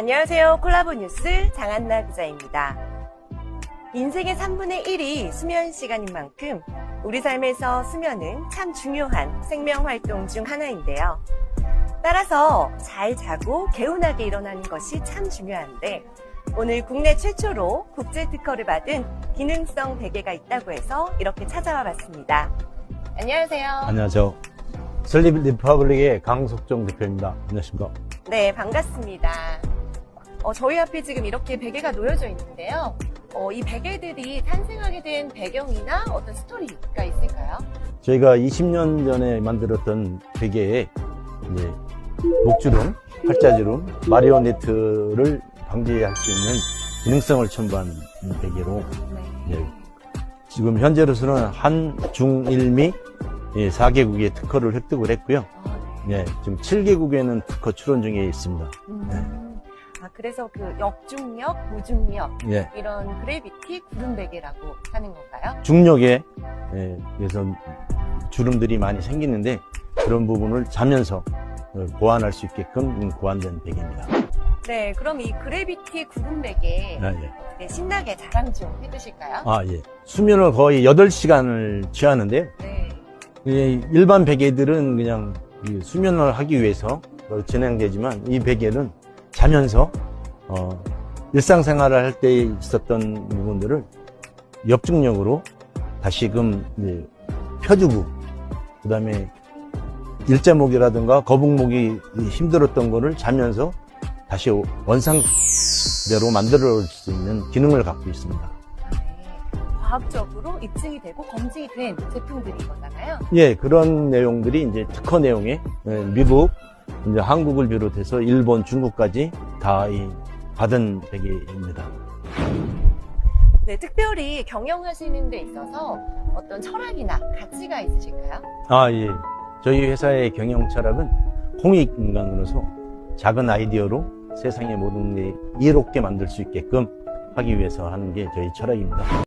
안녕하세요. 콜라보 뉴스 장한나 기자입니다. 인생의 3분의 1이 수면 시간인 만큼 우리 삶에서 수면은 참 중요한 생명활동 중 하나인데요. 따라서 잘 자고 개운하게 일어나는 것이 참 중요한데 오늘 국내 최초로 국제 특허를 받은 기능성 베개가 있다고 해서 이렇게 찾아와 봤습니다. 안녕하세요. 안녕하세요. 슬립 리퍼블릭의 강석정 대표입니다. 안녕하십니까? 네, 반갑습니다. 저희 앞에 지금 이렇게 베개가 놓여져 있는데요. 이 베개들이 탄생하게 된 배경이나 어떤 스토리가 있을까요? 저희가 20년 전에 만들었던 베개에 이제 목주름, 팔자주름, 마리오네트를 방지할 수 있는 기능성을 첨부한 베개로 네. 지금 현재로서는 한, 중, 1미 4개국의 특허를 획득을 했고요. 네. 지금 7개국에는 특허 출원 중에 있습니다. 그래서 그 역중력, 무중력 예. 이런 그래비티 구름 베개라고 하는 건가요? 중력에 그래서 주름들이 많이 생기는데 그런 부분을 자면서 보완할 수 있게끔 고안된 베개입니다. 네, 그럼 이 그래비티 구름 베개 예. 신나게 자랑 좀 해주실까요? 예. 수면을 거의 8시간을 취하는데요. 네. 일반 베개들은 그냥 수면을 하기 위해서 진행되지만 이 베개는 자면서 일상생활을 할 때 있었던 부분들을 역중력으로 다시금 펴주고, 그 다음에 일자목이라든가 거북목이 힘들었던 거를 자면서 다시 원상대로 만들어줄 수 있는 기능을 갖고 있습니다. 네. 과학적으로 입증이 되고 검증이 된 제품들인 거잖아요. 예, 그런 내용들이 이제 특허 내용에 미국, 이제 한국을 비롯해서 일본, 중국까지 다 받은 베개입니다. 네, 특별히 경영하시는 데 있어서 어떤 철학이나 가치가 있으실까요? 예. 저희 회사의 경영 철학은 공익인간으로서 작은 아이디어로 세상의 모든 게 이롭게 만들 수 있게끔 하기 위해서 하는 게 저희 철학입니다.